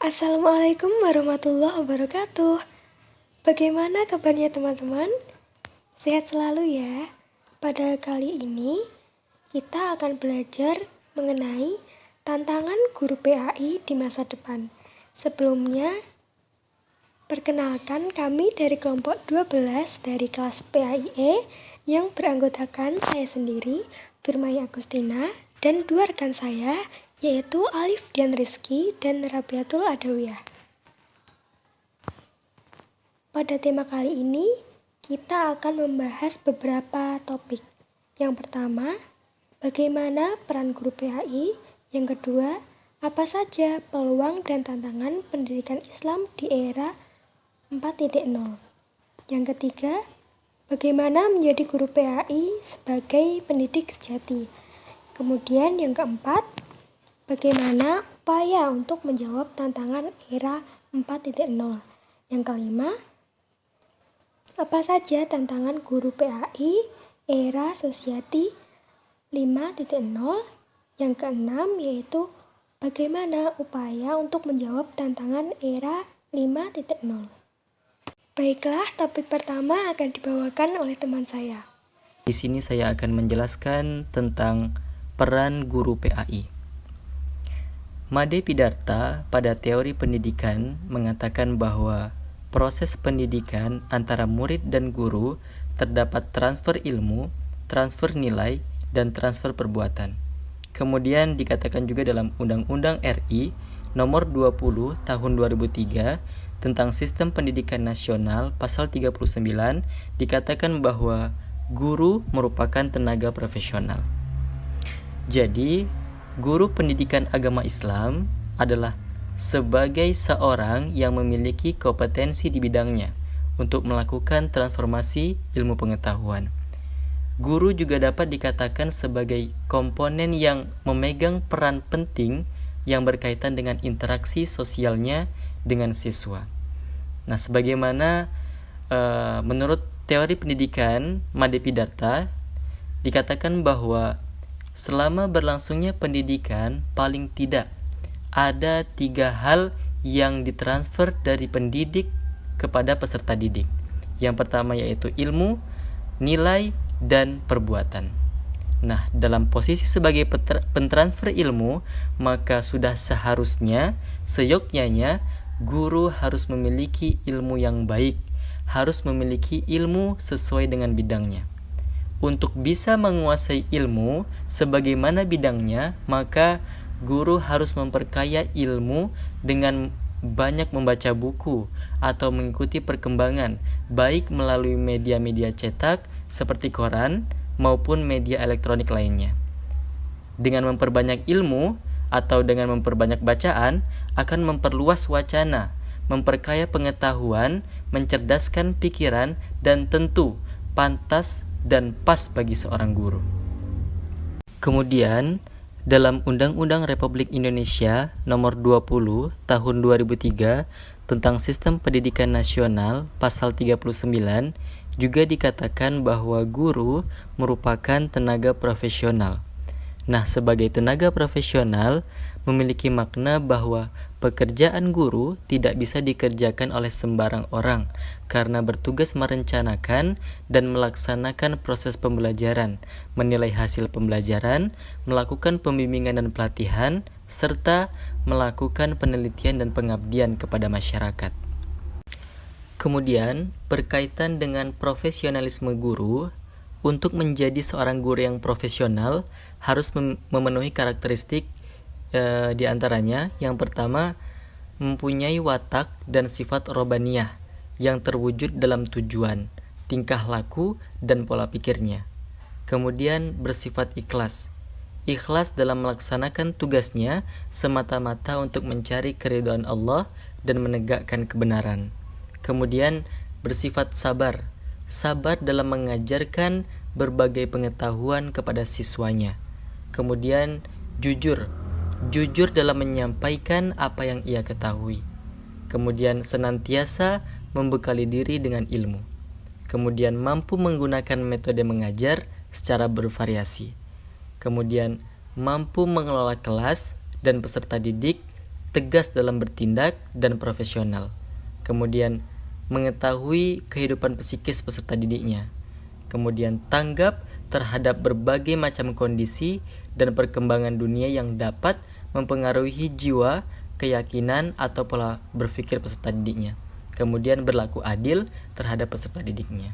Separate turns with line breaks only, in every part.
Assalamualaikum warahmatullahi wabarakatuh. Bagaimana kabarnya teman-teman? Sehat selalu ya. Pada kali ini kita akan belajar mengenai tantangan guru PAI di masa depan. Sebelumnya, perkenalkan kami dari kelompok 12 dari kelas PAIE yang beranggotakan saya sendiri, Firmai Agustina, dan dua rekan saya, yaitu Alif Dian Rizky dan Rabiatul Adawiyah. Pada tema kali ini, kita akan membahas beberapa topik. Yang pertama, bagaimana peran guru PAI? Yang kedua, apa saja peluang dan tantangan pendidikan Islam di era 4.0? Yang ketiga, bagaimana menjadi guru PAI sebagai pendidik sejati? Kemudian yang keempat, bagaimana upaya untuk menjawab tantangan era 4.0? Yang kelima, apa saja tantangan guru PAI era Sosiati 5.0? Yang keenam yaitu bagaimana upaya untuk menjawab tantangan era 5.0? Baiklah, topik pertama akan dibawakan oleh teman saya.
Di sini saya akan menjelaskan tentang peran guru PAI. Made Pidarta pada teori pendidikan mengatakan bahwa proses pendidikan antara murid dan guru terdapat transfer ilmu, transfer nilai, dan transfer perbuatan. Kemudian dikatakan juga dalam Undang-Undang RI Nomor 20 Tahun 2003 tentang Sistem Pendidikan Nasional Pasal 39 dikatakan bahwa guru merupakan tenaga profesional. Jadi, guru pendidikan agama Islam adalah sebagai seorang yang memiliki kompetensi di bidangnya untuk melakukan transformasi ilmu pengetahuan. Guru juga dapat dikatakan sebagai komponen yang memegang peran penting yang berkaitan dengan interaksi sosialnya dengan siswa. Nah, sebagaimana menurut teori pendidikan Made Pidarta dikatakan bahwa selama berlangsungnya pendidikan paling tidak ada 3 hal yang ditransfer dari pendidik kepada peserta didik. Yang pertama yaitu ilmu, nilai, dan perbuatan. Nah, dalam posisi sebagai pentransfer ilmu, maka sudah seharusnya, seyogyanya, guru harus memiliki ilmu yang baik, harus memiliki ilmu sesuai dengan bidangnya. Untuk bisa menguasai ilmu sebagaimana bidangnya, maka guru harus memperkaya ilmu dengan banyak membaca buku atau mengikuti perkembangan, baik melalui media-media cetak seperti koran maupun media elektronik lainnya. Dengan memperbanyak ilmu atau dengan memperbanyak bacaan akan memperluas wacana, memperkaya pengetahuan, mencerdaskan pikiran, dan tentu pantas dan pas bagi seorang guru. Kemudian, dalam Undang-Undang Republik Indonesia Nomor 20 Tahun 2003 tentang Sistem Pendidikan Nasional Pasal 39 juga dikatakan bahwa guru merupakan tenaga profesional. Nah, sebagai tenaga profesional memiliki makna bahwa pekerjaan guru tidak bisa dikerjakan oleh sembarang orang karena bertugas merencanakan dan melaksanakan proses pembelajaran, menilai hasil pembelajaran, melakukan pembimbingan dan pelatihan, serta melakukan penelitian dan pengabdian kepada masyarakat. Kemudian, berkaitan dengan profesionalisme guru, untuk menjadi seorang guru yang profesional harus memenuhi karakteristik di antaranya. Yang pertama, mempunyai watak dan sifat robaniyah yang terwujud dalam tujuan, tingkah laku, dan pola pikirnya. Kemudian bersifat ikhlas. Ikhlas dalam melaksanakan tugasnya semata-mata untuk mencari keridhaan Allah dan menegakkan kebenaran. Kemudian bersifat sabar. Sabar dalam mengajarkan berbagai pengetahuan kepada siswanya. Kemudian jujur dalam menyampaikan apa yang ia ketahui. Kemudian senantiasa membekali diri dengan ilmu. Kemudian mampu menggunakan metode mengajar secara bervariasi. Kemudian mampu mengelola kelas dan peserta didik tegas dalam bertindak dan profesional. Kemudian mengetahui kehidupan psikis peserta didiknya. Kemudian tanggap terhadap berbagai macam kondisi dan perkembangan dunia yang dapat mempengaruhi jiwa, keyakinan, atau pola berpikir peserta didiknya. Kemudian berlaku adil terhadap peserta didiknya.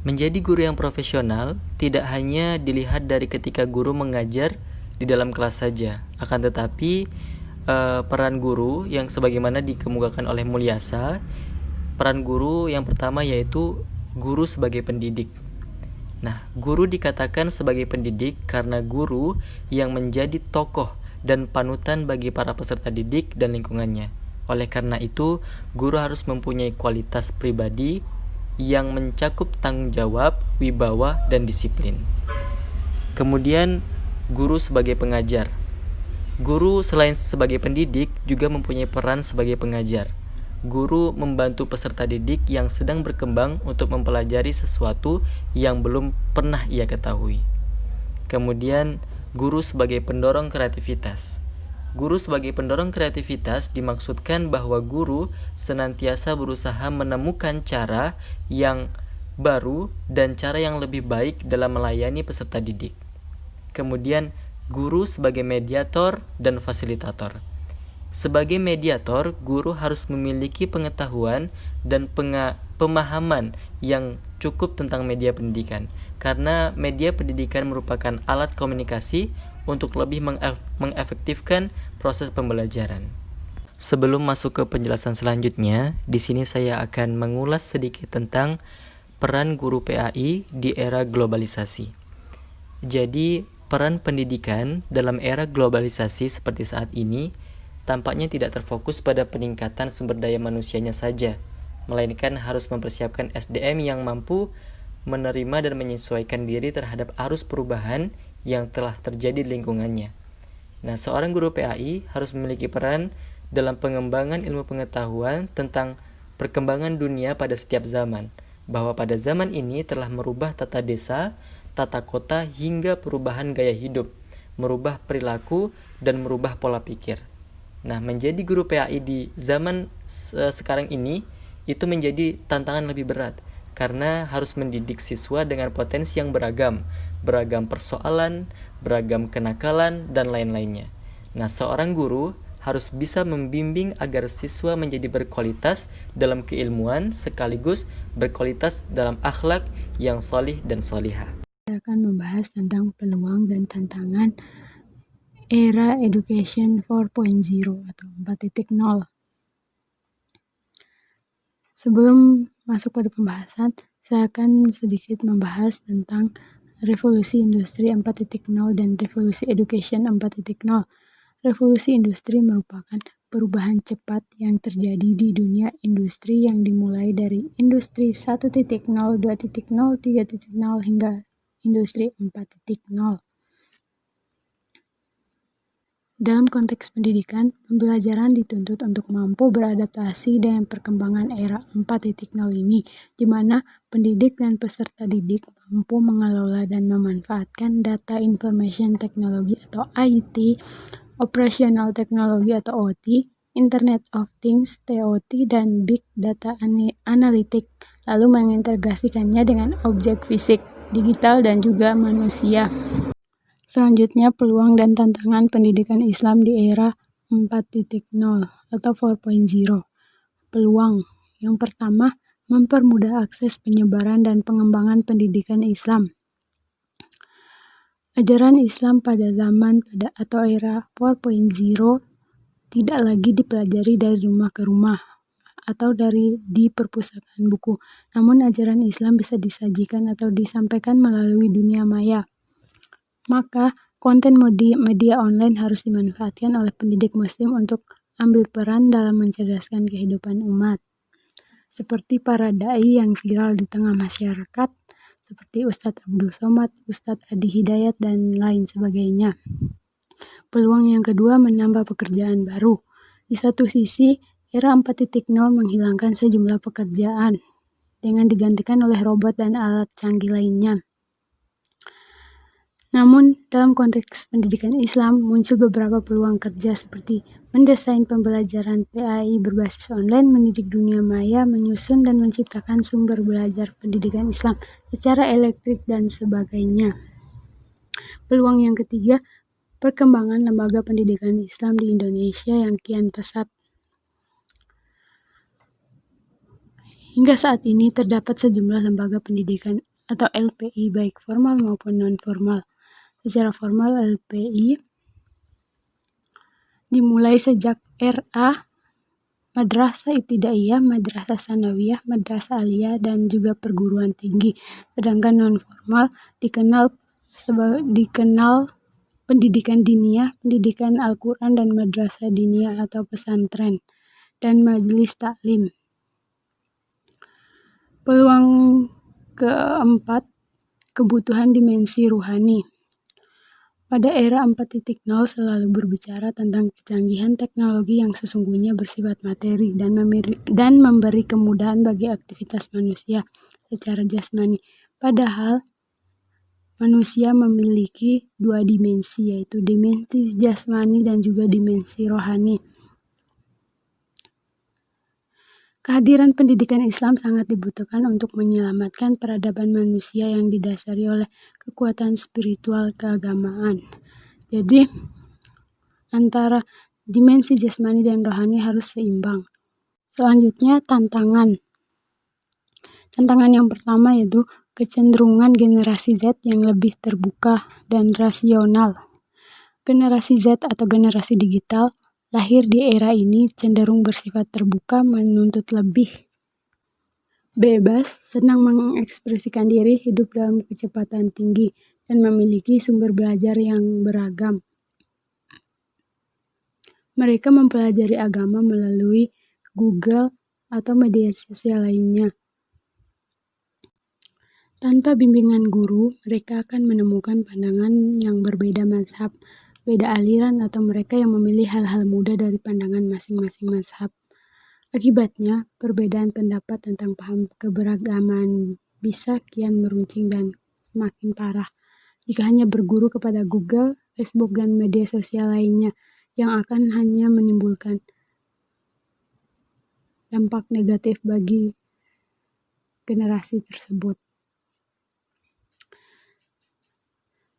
Menjadi guru yang profesional tidak hanya dilihat dari ketika guru mengajar di dalam kelas saja, akan tetapi peran guru yang sebagaimana dikemukakan oleh Mulyasa, peran guru yang pertama yaitu guru sebagai pendidik. Nah, guru dikatakan sebagai pendidik karena guru yang menjadi tokoh dan panutan bagi para peserta didik dan lingkungannya. Oleh karena itu, guru harus mempunyai kualitas pribadi yang mencakup tanggung jawab, wibawa, dan disiplin. Kemudian, guru sebagai pengajar. Guru selain sebagai pendidik juga mempunyai peran sebagai pengajar. Guru membantu peserta didik yang sedang berkembang untuk mempelajari sesuatu yang belum pernah ia ketahui. Kemudian, guru sebagai pendorong kreativitas. Guru sebagai pendorong kreativitas dimaksudkan bahwa guru senantiasa berusaha menemukan cara yang baru dan cara yang lebih baik dalam melayani peserta didik. Kemudian, guru sebagai mediator dan fasilitator. Sebagai mediator, guru harus memiliki pengetahuan dan pemahaman yang cukup tentang media pendidikan, karena media pendidikan merupakan alat komunikasi untuk lebih mengefektifkan proses pembelajaran. Sebelum masuk ke penjelasan selanjutnya, di sini saya akan mengulas sedikit tentang peran guru PAI di era globalisasi. Jadi, peran pendidikan dalam era globalisasi seperti saat ini tampaknya tidak terfokus pada peningkatan sumber daya manusianya saja, melainkan harus mempersiapkan SDM yang mampu menerima dan menyesuaikan diri terhadap arus perubahan yang telah terjadi di lingkungannya. Nah, seorang guru PAI harus memiliki peran dalam pengembangan ilmu pengetahuan tentang perkembangan dunia pada setiap zaman, bahwa pada zaman ini telah merubah tata desa, tata kota, hingga perubahan gaya hidup, merubah perilaku, dan merubah pola pikir. Nah, menjadi guru PAI di zaman sekarang ini itu menjadi tantangan lebih berat, karena harus mendidik siswa dengan potensi yang beragam persoalan, beragam kenakalan, dan lain-lainnya. Nah, seorang guru harus bisa membimbing agar siswa menjadi berkualitas dalam keilmuan sekaligus berkualitas dalam akhlak yang sholih dan sholihah.
Saya akan membahas tentang peluang dan tantangan era Education 4.0 atau 4.0. Sebelum masuk pada pembahasan, saya akan sedikit membahas tentang revolusi industri 4.0 dan revolusi education 4.0. Revolusi industri merupakan perubahan cepat yang terjadi di dunia industri yang dimulai dari industri 1.0, 2.0, 3.0 hingga industri 4.0. Dalam konteks pendidikan, pembelajaran dituntut untuk mampu beradaptasi dengan perkembangan era 4.0 ini, di mana pendidik dan peserta didik mampu mengelola dan memanfaatkan data information technology atau IT, operational technology atau OT, Internet of Things (TOT), dan Big Data Analytics, lalu mengintegrasikannya dengan objek fisik, digital, dan juga manusia. Selanjutnya, peluang dan tantangan pendidikan Islam di era 4.0 atau 4.0. Peluang yang pertama, mempermudah akses penyebaran dan pengembangan pendidikan Islam. Ajaran Islam pada zaman atau era 4.0 tidak lagi dipelajari dari rumah ke rumah atau di perpustakaan buku, namun ajaran Islam bisa disajikan atau disampaikan melalui dunia maya. Maka, konten media online harus dimanfaatkan oleh pendidik muslim untuk ambil peran dalam mencerdaskan kehidupan umat. Seperti para da'i yang viral di tengah masyarakat, seperti Ustadz Abdul Somad, Ustadz Adi Hidayat, dan lain sebagainya. Peluang yang kedua, menambah pekerjaan baru. Di satu sisi, era 4.0 menghilangkan sejumlah pekerjaan dengan digantikan oleh robot dan alat canggih lainnya. Namun, dalam konteks pendidikan Islam, muncul beberapa peluang kerja seperti mendesain pembelajaran PAI berbasis online, mendidik dunia maya, menyusun dan menciptakan sumber belajar pendidikan Islam secara elektrik, dan sebagainya. Peluang yang ketiga, perkembangan lembaga pendidikan Islam di Indonesia yang kian pesat. Hingga saat ini terdapat sejumlah lembaga pendidikan atau LPI baik formal maupun non-formal. Secara formal, LPI dimulai sejak RA, Madrasah Ibtidaiyah, Madrasah Sanawiyah, Madrasah Aliyah, dan juga perguruan tinggi. Sedangkan non-formal dikenal pendidikan diniyah, pendidikan Al-Quran dan madrasah diniyah atau pesantren, dan majelis taklim. Peluang keempat, kebutuhan dimensi ruhani. Pada era 4.0 selalu berbicara tentang kecanggihan teknologi yang sesungguhnya bersifat materi dan memberi kemudahan bagi aktivitas manusia secara jasmani. Padahal manusia memiliki dua dimensi, yaitu dimensi jasmani dan juga dimensi rohani. Kehadiran pendidikan Islam sangat dibutuhkan untuk menyelamatkan peradaban manusia yang didasari oleh kekuatan spiritual keagamaan. Jadi, antara dimensi jasmani dan rohani harus seimbang. Selanjutnya, tantangan. Tantangan yang pertama yaitu kecenderungan generasi Z yang lebih terbuka dan rasional. Generasi Z atau generasi digital lahir di era ini cenderung bersifat terbuka, menuntut lebih bebas, senang mengekspresikan diri, hidup dalam kecepatan tinggi, dan memiliki sumber belajar yang beragam. Mereka mempelajari agama melalui Google atau media sosial lainnya. Tanpa bimbingan guru, mereka akan menemukan pandangan yang berbeda mazhab, beda aliran, atau mereka yang memilih hal-hal mudah dari pandangan masing-masing mazhab. Akibatnya, perbedaan pendapat tentang paham keberagaman bisa kian meruncing dan semakin parah jika hanya berguru kepada Google, Facebook, dan media sosial lainnya, yang akan hanya menimbulkan dampak negatif bagi generasi tersebut.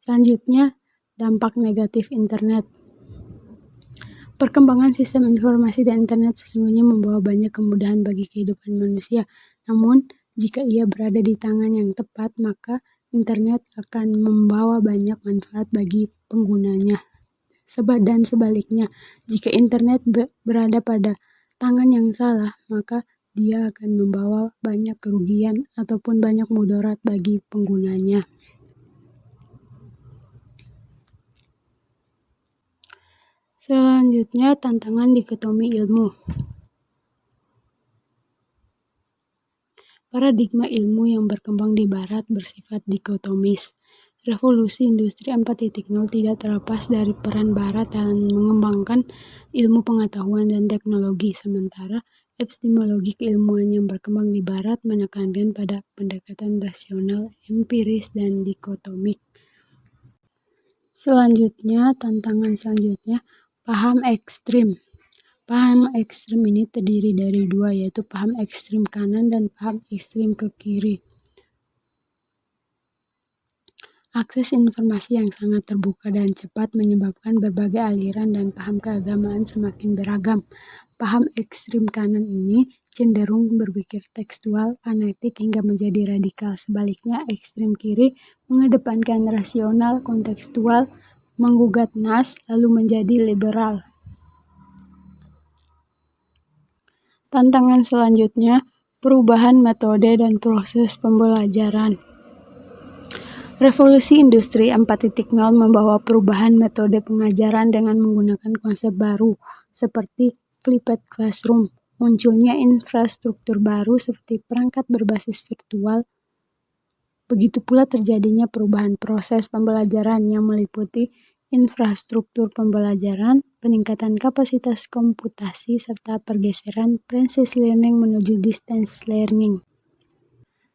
Selanjutnya, dampak negatif internet. Perkembangan sistem informasi dan internet sesungguhnya membawa banyak kemudahan bagi kehidupan manusia. Namun, jika ia berada di tangan yang tepat, maka internet akan membawa banyak manfaat bagi penggunanya. Dan sebaliknya, jika internet berada pada tangan yang salah, maka dia akan membawa banyak kerugian ataupun banyak mudarat bagi penggunanya. Selanjutnya, tantangan dikotomi ilmu. Paradigma ilmu yang berkembang di Barat bersifat dikotomis. Revolusi Industri 4.0 tidak terlepas dari peran Barat dalam mengembangkan ilmu pengetahuan dan teknologi, sementara epistemologi keilmuan yang berkembang di Barat menekankan pada pendekatan rasional, empiris, dan dikotomik. Selanjutnya, tantangan selanjutnya, paham ekstrim. Paham ekstrim ini terdiri dari dua, yaitu paham ekstrim kanan dan paham ekstrim ke kiri. Akses informasi yang sangat terbuka dan cepat menyebabkan berbagai aliran dan paham keagamaan semakin beragam. Paham ekstrim kanan ini cenderung berpikir tekstual, fanatik, hingga menjadi radikal. Sebaliknya, ekstrim kiri mengedepankan rasional, kontekstual, menggugat nas, lalu menjadi liberal. Tantangan selanjutnya, perubahan metode dan proses pembelajaran. Revolusi Industri 4.0 membawa perubahan metode pengajaran dengan menggunakan konsep baru seperti flipped classroom, munculnya infrastruktur baru seperti perangkat berbasis virtual. Begitu pula terjadinya perubahan proses pembelajaran yang meliputi infrastruktur pembelajaran, peningkatan kapasitas komputasi, serta pergeseran presence learning menuju distance learning.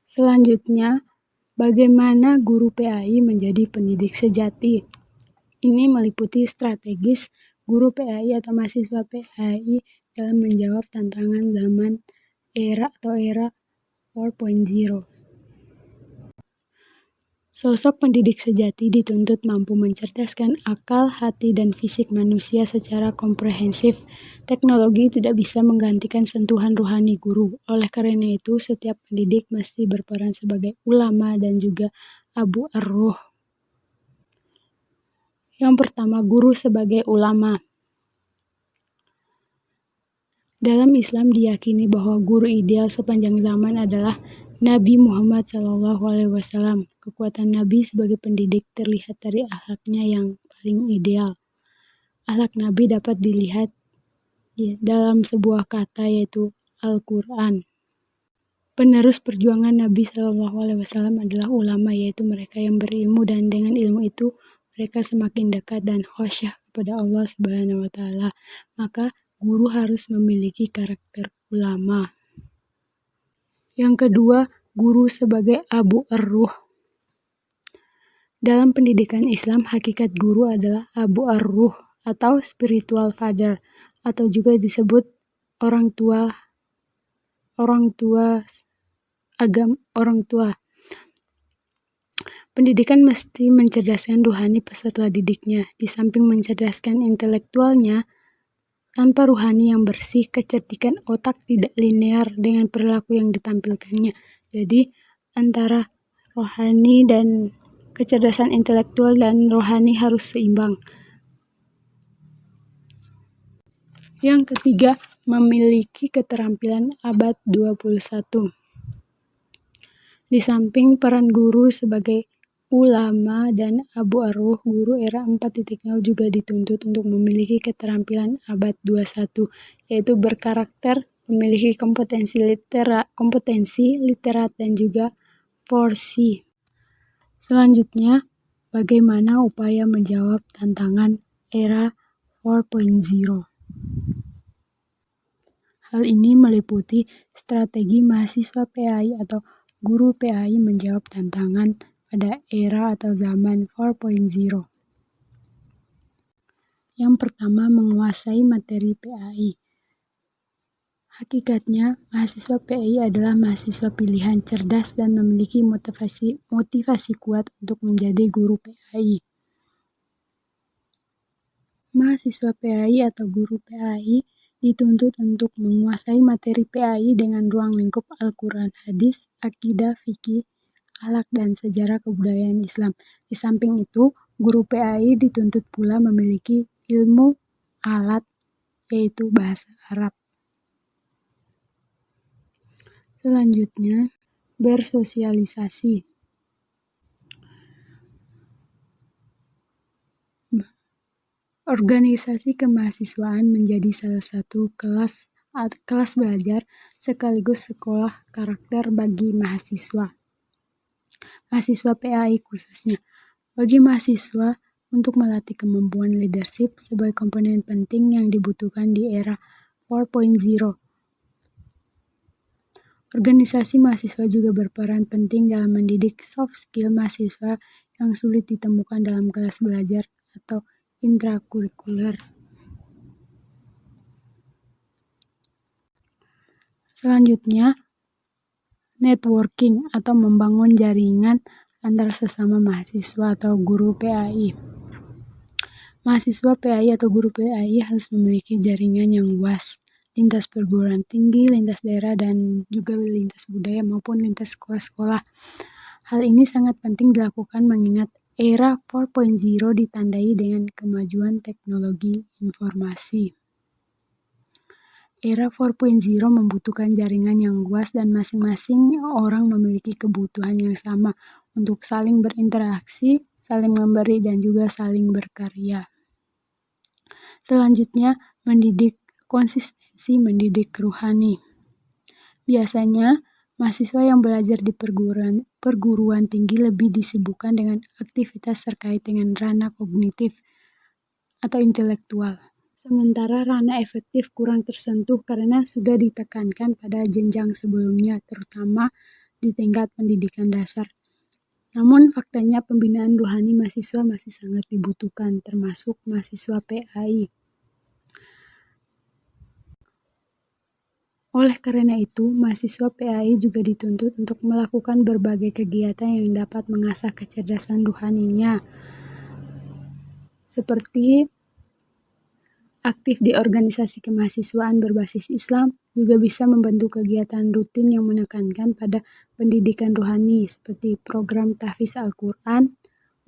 Selanjutnya, bagaimana guru PAI menjadi pendidik sejati? Ini meliputi strategis guru PAI atau mahasiswa PAI dalam menjawab tantangan zaman era 4.0. Sosok pendidik sejati dituntut mampu mencerdaskan akal, hati, dan fisik manusia secara komprehensif. Teknologi tidak bisa menggantikan sentuhan rohani guru. Oleh karena itu, setiap pendidik mesti berperan sebagai ulama dan juga abu ar-ruh. Yang pertama, guru sebagai ulama. Dalam Islam diyakini bahwa guru ideal sepanjang zaman adalah Nabi Muhammad SAW. Kekuatan Nabi sebagai pendidik terlihat dari akhlaknya yang paling ideal. Akhlak Nabi dapat dilihat dalam sebuah kata, yaitu Al-Quran. Penerus perjuangan Nabi SAW adalah ulama, yaitu mereka yang berilmu, dan dengan ilmu itu mereka semakin dekat dan khusyuk kepada Allah Subhanahu wa Ta'ala. Maka guru harus memiliki karakter ulama. Yang kedua, guru sebagai abu ar-ruh. Dalam pendidikan Islam, hakikat guru adalah abu ar-ruh atau spiritual father, atau juga disebut orang tua. Pendidikan mesti mencerdaskan rohani peserta didiknya. Di samping mencerdaskan intelektualnya, tanpa rohani yang bersih, kecerdikan otak tidak linear dengan perilaku yang ditampilkannya. Jadi, antara rohani dan kecerdasan intelektual dan rohani harus seimbang. Yang ketiga, memiliki keterampilan abad 21. Di samping peran guru sebagai ulama dan abu ar-ruh, guru era 4.0 juga dituntut untuk memiliki keterampilan abad 21, yaitu berkarakter, memiliki kompetensi literat dan juga porsi. Selanjutnya, bagaimana upaya menjawab tantangan era 4.0? Hal ini meliputi strategi mahasiswa PAI atau guru PAI menjawab tantangan pada era atau zaman 4.0. Yang pertama, menguasai materi PAI. Hakikatnya, mahasiswa PAI adalah mahasiswa pilihan, cerdas, dan memiliki motivasi kuat untuk menjadi guru PAI. Mahasiswa PAI atau guru PAI dituntut untuk menguasai materi PAI dengan ruang lingkup Al-Quran, hadis, akidah, fikih, akhlak, dan sejarah kebudayaan Islam. Di samping itu, guru PAI dituntut pula memiliki ilmu alat, yaitu bahasa Arab. Selanjutnya, bersosialisasi. Organisasi kemahasiswaan menjadi salah satu kelas belajar sekaligus sekolah karakter bagi mahasiswa. Mahasiswa PAI khususnya. Bagi mahasiswa, untuk melatih kemampuan leadership sebagai komponen penting yang dibutuhkan di era 4.0. Organisasi mahasiswa juga berperan penting dalam mendidik soft skill mahasiswa yang sulit ditemukan dalam kelas belajar atau intrakurikuler. Selanjutnya, networking atau membangun jaringan antar sesama mahasiswa atau guru PAI. Mahasiswa PAI atau guru PAI harus memiliki jaringan yang luas, lintas perguruan tinggi, lintas daerah, dan juga lintas budaya maupun lintas sekolah-sekolah. Hal ini sangat penting dilakukan mengingat era 4.0 ditandai dengan kemajuan teknologi informasi. Era 4.0 membutuhkan jaringan yang luas dan masing-masing orang memiliki kebutuhan yang sama untuk saling berinteraksi, saling memberi, dan juga saling berkarya. Selanjutnya, mendidik rohani. Biasanya, mahasiswa yang belajar di perguruan tinggi lebih disibukkan dengan aktivitas terkait dengan ranah kognitif atau intelektual. Sementara ranah efektif kurang tersentuh karena sudah ditekankan pada jenjang sebelumnya, terutama di tingkat pendidikan dasar. Namun faktanya pembinaan rohani mahasiswa masih sangat dibutuhkan, termasuk mahasiswa PAI. Oleh karena itu, mahasiswa PAI juga dituntut untuk melakukan berbagai kegiatan yang dapat mengasah kecerdasan ruhaninya, seperti aktif di organisasi kemahasiswaan berbasis Islam, juga bisa membantu kegiatan rutin yang menekankan pada pendidikan rohani, seperti program tahfiz Al-Quran,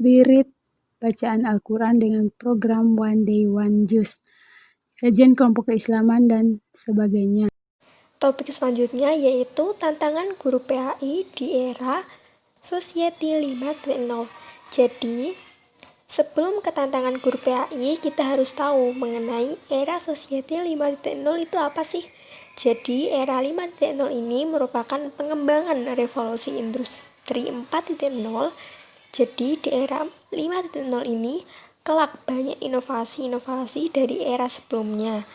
wirid, bacaan Al-Quran dengan program One Day One Juz, kajian kelompok keislaman, dan sebagainya.
Topik selanjutnya yaitu tantangan guru PAI di era Society 5.0. Jadi, sebelum ke tantangan guru PAI, kita harus tahu mengenai era Society 5.0 itu apa sih? Jadi, era 5.0 ini merupakan pengembangan revolusi industri 4.0. Jadi, di era 5.0 ini kelak banyak inovasi-inovasi dari era sebelumnya.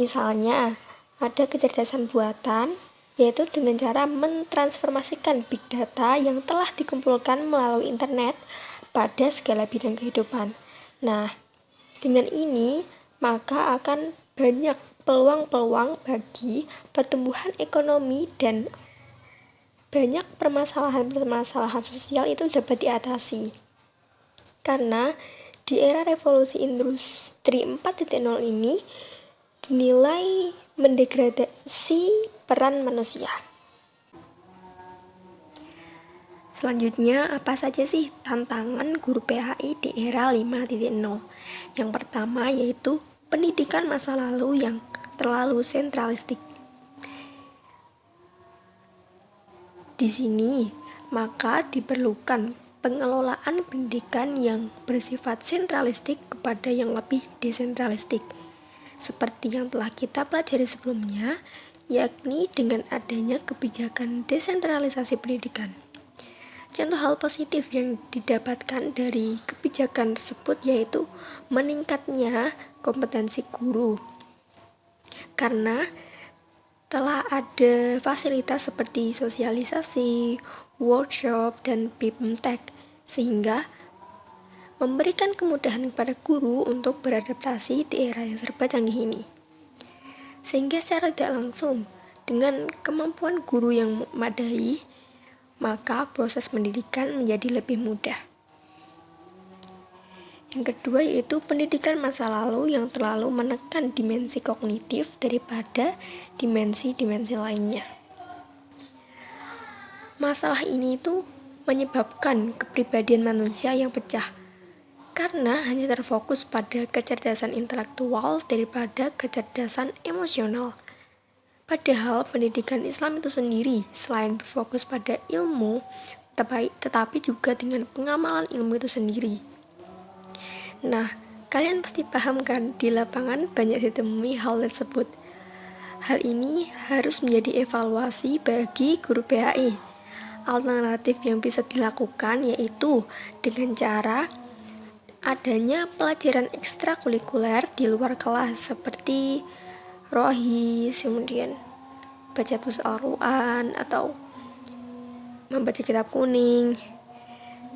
Misalnya, ada kecerdasan buatan, yaitu dengan cara mentransformasikan big data yang telah dikumpulkan melalui internet pada segala bidang kehidupan. Nah, dengan ini maka akan banyak peluang-peluang bagi pertumbuhan ekonomi dan banyak permasalahan-permasalahan sosial itu dapat diatasi. Karena di era revolusi industri 4.0 ini dinilai mendegradasi peran manusia. Selanjutnya, apa saja sih tantangan guru PAI di era 5.0? Yang pertama yaitu pendidikan masa lalu yang terlalu sentralistik. Di sini, maka diperlukan pengelolaan pendidikan yang bersifat sentralistik kepada yang lebih desentralistik. Seperti yang telah kita pelajari sebelumnya, yakni dengan adanya kebijakan desentralisasi pendidikan. Contoh hal positif yang didapatkan dari kebijakan tersebut yaitu meningkatnya kompetensi guru. Karena telah ada fasilitas seperti sosialisasi, workshop, dan BIMTEK, sehingga memberikan kemudahan kepada guru untuk beradaptasi di era yang serba canggih ini. Sehingga secara tidak langsung, dengan kemampuan guru yang memadai, maka proses pendidikan menjadi lebih mudah. Yang kedua yaitu pendidikan masa lalu yang terlalu menekan dimensi kognitif daripada dimensi-dimensi lainnya. Masalah ini itu menyebabkan kepribadian manusia yang pecah, karena hanya terfokus pada kecerdasan intelektual daripada kecerdasan emosional. Padahal pendidikan Islam itu sendiri selain berfokus pada ilmu, tetapi juga dengan pengamalan ilmu itu sendiri. Nah, kalian pasti paham kan, di lapangan banyak ditemui hal tersebut. Hal ini harus menjadi evaluasi bagi guru PAI. Alternatif yang bisa dilakukan yaitu dengan cara adanya pelajaran ekstrakurikuler di luar kelas seperti rohis, kemudian baca tulis Al-Quran atau membaca kitab kuning,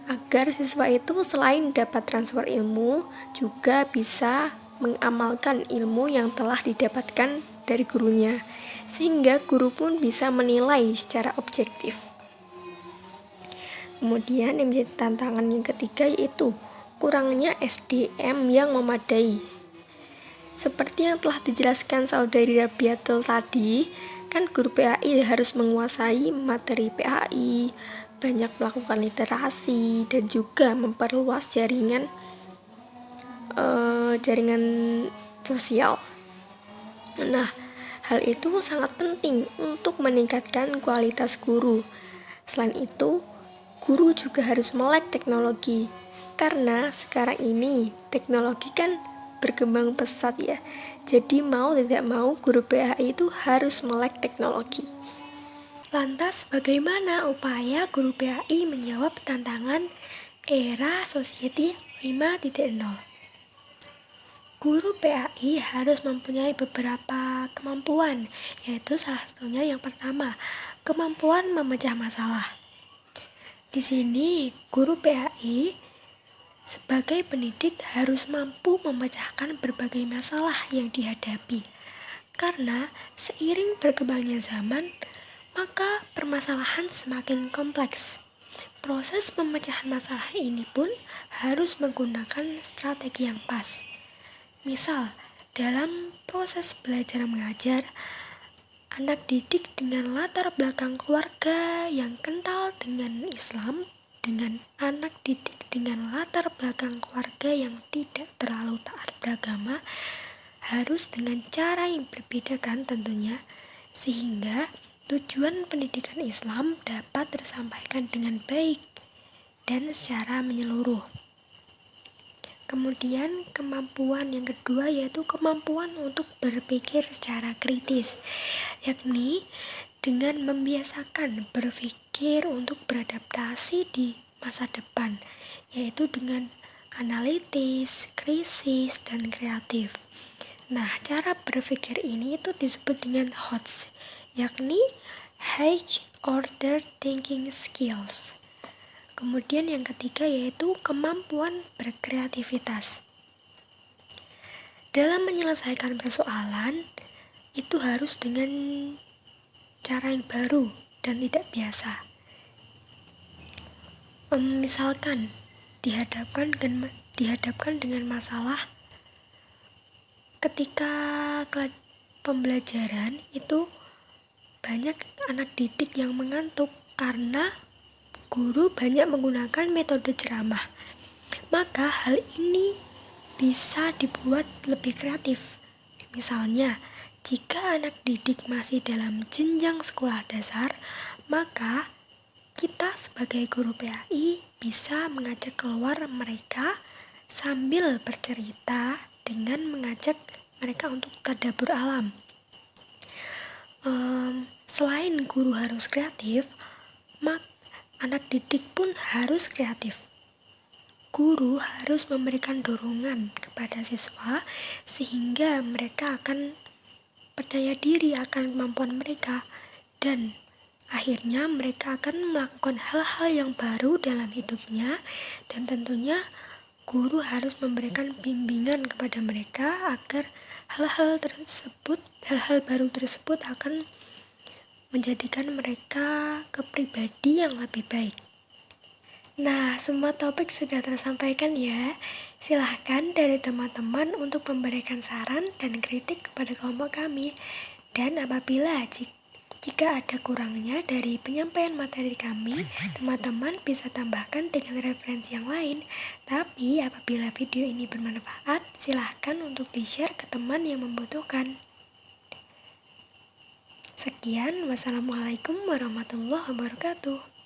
agar siswa itu selain dapat transfer ilmu juga bisa mengamalkan ilmu yang telah didapatkan dari gurunya, sehingga guru pun bisa menilai secara objektif. Kemudian yang menjadi tantangan yang ketiga yaitu kurangnya SDM yang memadai. Seperti yang telah dijelaskan Saudari Rabiatul tadi, kan guru PAI harus menguasai materi PAI, banyak melakukan literasi, dan juga memperluas jaringan sosial. Nah, hal itu sangat penting untuk meningkatkan kualitas guru. Selain itu, guru juga harus melek teknologi. Karena sekarang ini teknologi kan berkembang pesat ya. Jadi mau tidak mau guru PAI itu harus melek teknologi. Lantas bagaimana upaya guru PAI menjawab tantangan era Society 5.0? Guru PAI harus mempunyai beberapa kemampuan, yaitu salah satunya yang pertama, kemampuan memecah masalah. Di sini guru PAI sebagai pendidik harus mampu memecahkan berbagai masalah yang dihadapi, Karena seiring berkembangnya zaman, maka permasalahan semakin kompleks. Proses pemecahan masalah ini pun harus menggunakan strategi yang pas. Misal, dalam proses belajar mengajar, anak didik dengan latar belakang keluarga yang kental dengan Islam dengan anak didik dengan latar belakang keluarga yang tidak terlalu taat beragama harus dengan cara yang berbeda kan tentunya, sehingga tujuan pendidikan Islam dapat tersampaikan dengan baik dan secara menyeluruh. Kemudian kemampuan yang kedua yaitu kemampuan untuk berpikir secara kritis, yakni dengan membiasakan berpikir untuk beradaptasi di masa depan, yaitu dengan analitis, krisis, dan kreatif. Nah, cara berpikir ini itu disebut dengan HOTS, yakni High Order Thinking Skills. Kemudian yang ketiga yaitu kemampuan berkreativitas. Dalam menyelesaikan persoalan, itu harus dengan cara yang baru dan tidak biasa. Misalkan dihadapkan dengan masalah ketika pembelajaran itu banyak anak didik yang mengantuk karena guru banyak menggunakan metode ceramah. Maka hal ini bisa dibuat lebih kreatif. Misalnya, jika anak didik masih dalam jenjang sekolah dasar, maka kita sebagai guru PAI bisa mengajak keluar mereka sambil bercerita dengan mengajak mereka untuk tadabbur alam. Selain guru harus kreatif, anak didik pun harus kreatif. Guru harus memberikan dorongan kepada siswa sehingga mereka akan percaya diri akan kemampuan mereka dan akhirnya mereka akan melakukan hal-hal yang baru dalam hidupnya, dan tentunya guru harus memberikan bimbingan kepada mereka agar hal-hal baru tersebut akan menjadikan mereka ke pribadi yang lebih baik. Nah, semua topik sudah tersampaikan ya. Silahkan dari teman-teman untuk memberikan saran dan kritik kepada kelompok kami. Dan apabila jika ada kurangnya dari penyampaian materi kami, teman-teman bisa tambahkan dengan referensi yang lain. Tapi apabila video ini bermanfaat, silahkan untuk di-share ke teman yang membutuhkan. Sekian, wassalamualaikum warahmatullahi wabarakatuh.